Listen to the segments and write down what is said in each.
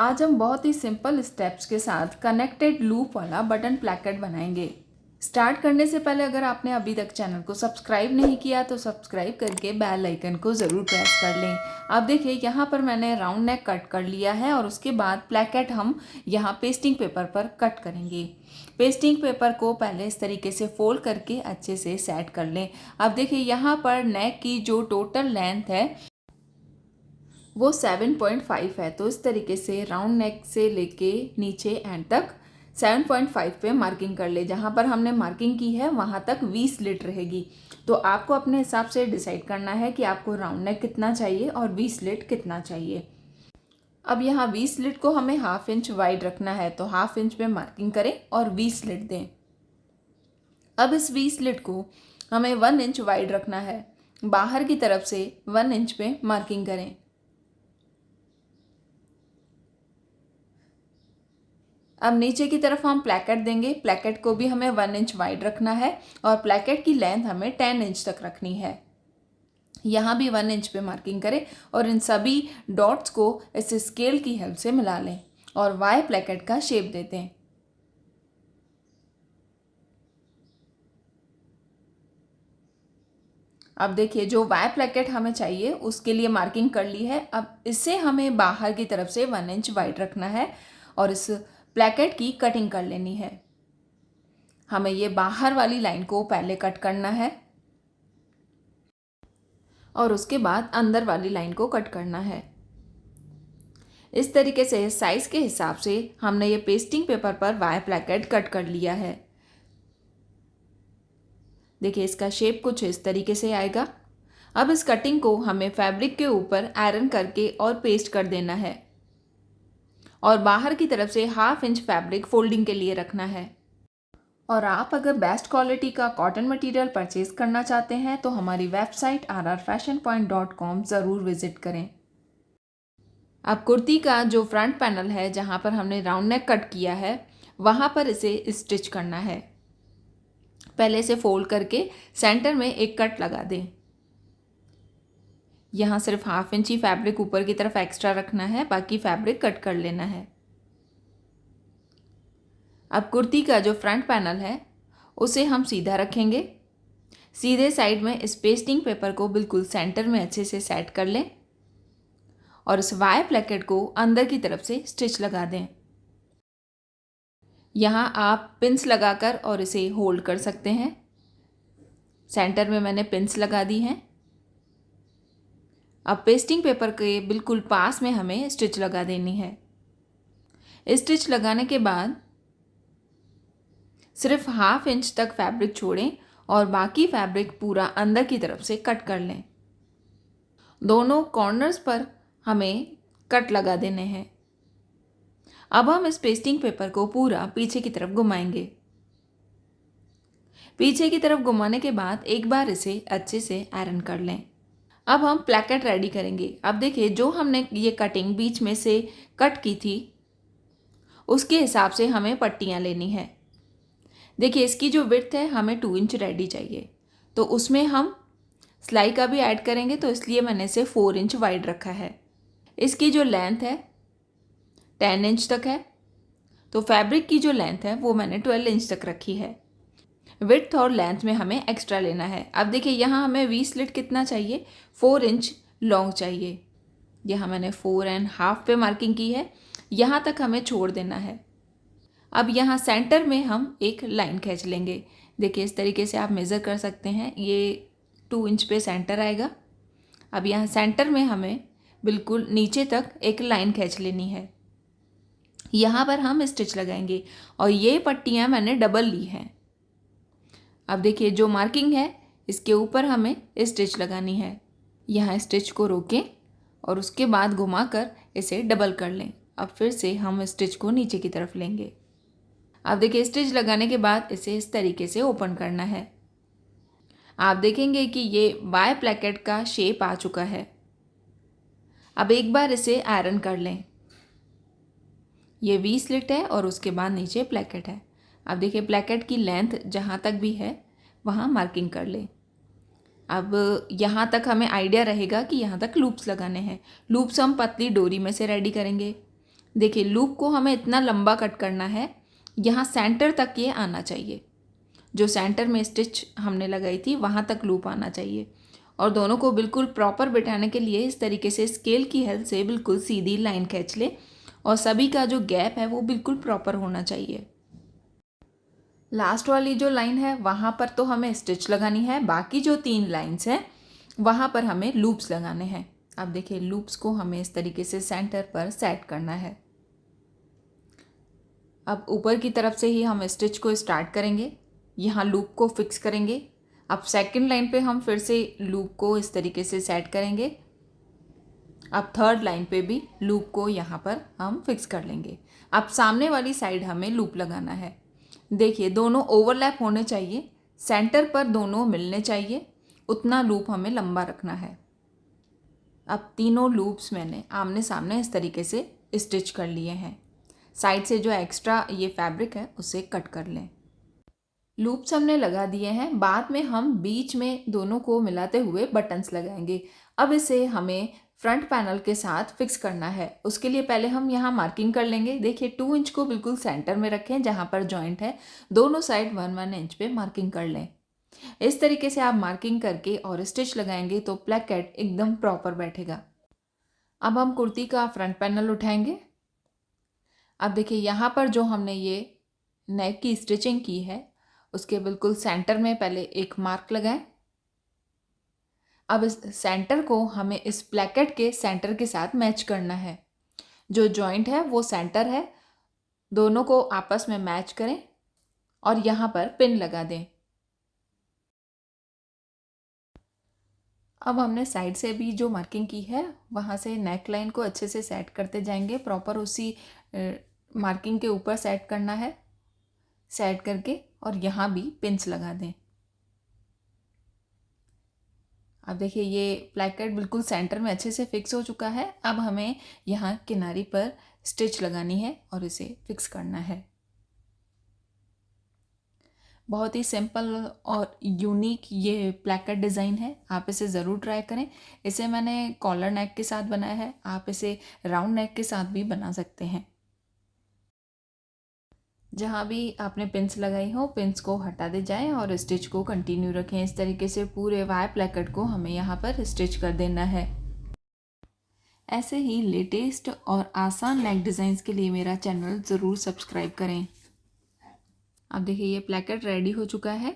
आज हम बहुत ही सिंपल स्टेप्स के साथ कनेक्टेड लूप वाला बटन प्लेकेट बनाएंगे। स्टार्ट करने से पहले अगर आपने अभी तक चैनल को सब्सक्राइब नहीं किया तो सब्सक्राइब करके बेल आइकन को ज़रूर प्रेस कर लें। अब देखिए यहाँ पर मैंने राउंड नेक कट कर लिया है और उसके बाद प्लेकेट हम यहाँ पेस्टिंग पेपर पर कट करेंगे। पेस्टिंग पेपर को पहले इस तरीके से फोल्ड करके अच्छे से सेट कर लें। अब देखिए यहाँ पर नेक की जो टोटल लेंथ है वो 7.5 है, तो इस तरीके से राउंड नेक से लेके नीचे एंड तक 7.5 पे मार्किंग कर ले। जहाँ पर हमने मार्किंग की है वहाँ तक 20 स्लिट रहेगी। तो आपको अपने हिसाब से डिसाइड करना है कि आपको राउंड नेक कितना चाहिए और 20 स्लिट कितना चाहिए। अब यहाँ 20 स्लिट को हमें हाफ इंच वाइड रखना है, तो हाफ इंच पे मार्किंग करें और 20 स्लिट दें। अब इस 20 स्लिट को हमें 1 इंच वाइड रखना है। बाहर की तरफ से 1 इंच पे मार्किंग करें। अब नीचे की तरफ हम प्लेकेट देंगे। प्लेकेट को भी हमें 1 इंच वाइड रखना है और प्लेकेट की लेंथ हमें 10 इंच तक रखनी है। यहाँ भी 1 इंच पे मार्किंग करें और इन सभी डॉट्स को इस स्केल की हेल्प से मिला लें और वाई प्लेकेट का शेप देते हैं। अब देखिए जो वाई प्लेकेट हमें चाहिए उसके लिए मार्किंग कर ली है। अब इससे हमें बाहर की तरफ से 1 इंच वाइड रखना है और इस प्लेकेट की कटिंग कर लेनी है। हमें ये बाहर वाली लाइन को पहले कट करना है और उसके बाद अंदर वाली लाइन को कट करना है। इस तरीके से साइज के हिसाब से हमने ये पेस्टिंग पेपर पर वाई प्लेकेट कट कर लिया है। देखिए इसका शेप कुछ इस तरीके से आएगा। अब इस कटिंग को हमें फैब्रिक के ऊपर आयरन करके और पेस्ट कर देना है और बाहर की तरफ से हाफ इंच फैब्रिक फोल्डिंग के लिए रखना है। और आप अगर बेस्ट क्वालिटी का कॉटन मटेरियल परचेज करना चाहते हैं तो हमारी वेबसाइट rrfashionpoint.com ज़रूर विजिट करें। अब कुर्ती का जो फ्रंट पैनल है जहाँ पर हमने राउंड नेक कट किया है वहाँ पर इसे स्टिच करना है। पहले इसे फोल्ड करके सेंटर में एक कट लगा दें। यहाँ सिर्फ हाफ इंच ही फैब्रिक ऊपर की तरफ एक्स्ट्रा रखना है, बाकी फैब्रिक कट कर लेना है। अब कुर्ती का जो फ्रंट पैनल है उसे हम सीधा रखेंगे। सीधे साइड में इस पेस्टिंग पेपर को बिल्कुल सेंटर में अच्छे से सेट कर लें और इस वाई प्लेकेट को अंदर की तरफ से स्टिच लगा दें। यहाँ आप पिंस लगाकर और इसे होल्ड कर सकते हैं। सेंटर में मैंने पिंस लगा दी हैं। अब पेस्टिंग पेपर के बिल्कुल पास में हमें स्टिच लगा देनी है। स्टिच लगाने के बाद सिर्फ हाफ इंच तक फैब्रिक छोड़ें और बाकी फैब्रिक पूरा अंदर की तरफ से कट कर लें। दोनों कॉर्नर्स पर हमें कट लगा देने हैं। अब हम इस पेस्टिंग पेपर को पूरा पीछे की तरफ घुमाएंगे। पीछे की तरफ घुमाने के बाद एक बार इसे अच्छे से आयरन कर लें। अब हम प्लेकेट रेडी करेंगे। अब देखिए जो हमने ये कटिंग बीच में से कट की थी उसके हिसाब से हमें पट्टियाँ लेनी है। देखिए इसकी जो विड्थ है हमें 2 इंच रेडी चाहिए, तो उसमें हम सिलाई का भी ऐड करेंगे, तो इसलिए मैंने इसे 4 इंच वाइड रखा है। इसकी जो लेंथ है 10 इंच तक है, तो फैब्रिक की जो लेंथ है वो मैंने 12 इंच तक रखी है। विड्थ और लेंथ में हमें एक्स्ट्रा लेना है। अब देखिए यहाँ हमें 20 स्लिट कितना चाहिए, 4 इंच लॉन्ग चाहिए। यहाँ मैंने 4.5 पे मार्किंग की है, यहाँ तक हमें छोड़ देना है। अब यहाँ सेंटर में हम एक लाइन खींच लेंगे। देखिए इस तरीके से आप मेज़र कर सकते हैं, ये 2 इंच पे सेंटर आएगा। अब यहाँ सेंटर में हमें बिल्कुल नीचे तक एक लाइन खींच लेनी है। यहाँ पर हम स्टिच लगाएंगे और ये पट्टियाँ मैंने डबल ली हैं। अब देखिए जो मार्किंग है इसके ऊपर हमें स्टिच लगानी है। यहाँ स्टिच को रोकें और उसके बाद घुमाकर इसे डबल कर लें। अब फिर से हम स्टिच को नीचे की तरफ लेंगे। अब देखिए स्टिच लगाने के बाद इसे इस तरीके से ओपन करना है। आप देखेंगे कि ये वाई प्लेकेट का शेप आ चुका है। अब एक बार इसे आयरन कर लें। ये 20 स्लिट है और उसके बाद नीचे प्लेकेट है। अब देखिए प्लेकेट की लेंथ जहाँ तक भी है वहाँ मार्किंग कर लें। अब यहाँ तक हमें आइडिया रहेगा कि यहाँ तक लूप्स लगाने हैं। लूप्स हम पतली डोरी में से रेडी करेंगे। देखिए लूप को हमें इतना लंबा कट करना है, यहाँ सेंटर तक ये आना चाहिए। जो सेंटर में स्टिच हमने लगाई थी वहाँ तक लूप आना चाहिए। और दोनों को बिल्कुल प्रॉपर बिठाने के लिए इस तरीके से स्केल की हेल्प से बिल्कुल सीधी लाइन खींच ले और सभी का जो गैप है वो बिल्कुल प्रॉपर होना चाहिए। लास्ट वाली जो लाइन है वहाँ पर तो हमें स्टिच लगानी है, बाकी जो 3 लाइन्स हैं वहाँ पर हमें लूप्स लगाने हैं। अब देखिए लूप्स को हमें इस तरीके से सेंटर पर सेट करना है। अब ऊपर की तरफ से ही हम स्टिच को स्टार्ट करेंगे, यहाँ लूप को फिक्स करेंगे। अब सेकंड लाइन पे हम फिर से लूप को इस तरीके से सेट करेंगे। अब थर्ड लाइन पे भी लूप को यहाँ पर हम फिक्स कर लेंगे। अब सामने वाली साइड हमें लूप लगाना है। देखिए दोनों ओवरलैप होने चाहिए, सेंटर पर दोनों मिलने चाहिए, उतना लूप हमें लंबा रखना है। अब तीनों लूप्स मैंने आमने सामने इस तरीके से स्टिच कर लिए हैं। साइड से जो एक्स्ट्रा ये फैब्रिक है उसे कट कर लें। लूप्स हमने लगा दिए हैं, बाद में हम बीच में दोनों को मिलाते हुए बटन्स लगाएंगे। अब इसे हमें फ्रंट पैनल के साथ फिक्स करना है। उसके लिए पहले हम यहाँ मार्किंग कर लेंगे। देखिए 2 इंच को बिल्कुल सेंटर में रखें, जहाँ पर जॉइंट है दोनों साइड 1-1 इंच पे मार्किंग कर लें। इस तरीके से आप मार्किंग करके और स्टिच लगाएंगे तो प्लेकेट एकदम प्रॉपर बैठेगा। अब हम कुर्ती का फ्रंट पैनल उठाएंगे। अब देखिए यहाँ पर जो हमने ये नेक की स्टिचिंग की है उसके बिल्कुल सेंटर में पहले एक मार्क लगाएं। अब इस सेंटर को हमें इस प्लेकेट के सेंटर के साथ मैच करना है। जो जॉइंट है वो सेंटर है, दोनों को आपस में मैच करें और यहाँ पर पिन लगा दें। अब हमने साइड से भी जो मार्किंग की है वहाँ से नेक लाइन को अच्छे से सेट करते जाएंगे। प्रॉपर उसी मार्किंग के ऊपर सेट करना है। सेट करके और यहाँ भी पिन्स लगा दें। अब देखिए ये प्लेकेट बिल्कुल सेंटर में अच्छे से फिक्स हो चुका है। अब हमें यहाँ किनारी पर स्टिच लगानी है और इसे फिक्स करना है। बहुत ही सिंपल और यूनिक ये प्लेकेट डिज़ाइन है, आप इसे ज़रूर ट्राई करें। इसे मैंने कॉलर नेक के साथ बनाया है, आप इसे राउंड नेक के साथ भी बना सकते हैं। जहाँ भी आपने पिन्स लगाई हो पिन्स को हटा दे जाएं और स्टिच को कंटिन्यू रखें। इस तरीके से पूरे वाई प्लेकेट को हमें यहाँ पर स्टिच कर देना है। ऐसे ही लेटेस्ट और आसान नेक डिज़ाइंस के लिए मेरा चैनल ज़रूर सब्सक्राइब करें। अब देखिए ये प्लेकेट रेडी हो चुका है।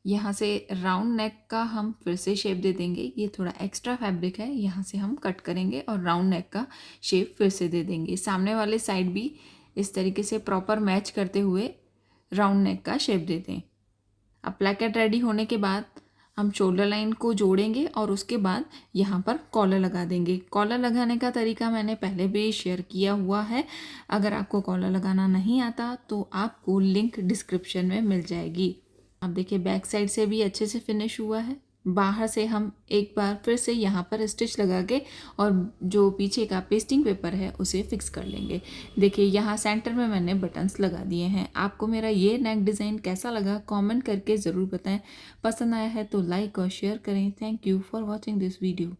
यहाँ से राउंड नेक का हम फिर से शेप दे देंगे। ये थोड़ा एक्स्ट्रा फैब्रिक है, यहाँ से हम कट करेंगे और राउंड नेक का शेप फिर से दे देंगे। सामने वाले साइड भी इस तरीके से प्रॉपर मैच करते हुए राउंड नेक का शेप दे दें। अब प्लेकेट रेडी होने के बाद हम शोल्डर लाइन को जोड़ेंगे और उसके बाद यहाँ पर कॉलर लगा देंगे। कॉलर लगाने का तरीका मैंने पहले भी शेयर किया हुआ है। अगर आपको कॉलर लगाना नहीं आता तो आपको लिंक डिस्क्रिप्शन में मिल जाएगी। अब देखिए बैक साइड से भी अच्छे से फिनिश हुआ है। बाहर से हम एक बार फिर से यहाँ पर स्टिच लगा के और जो पीछे का पेस्टिंग पेपर है उसे फिक्स कर लेंगे। देखिए यहाँ सेंटर में मैंने बटन्स लगा दिए हैं। आपको मेरा ये नेक डिज़ाइन कैसा लगा कमेंट करके ज़रूर बताएं। पसंद आया है तो लाइक और शेयर करें। Thank you for watching this video.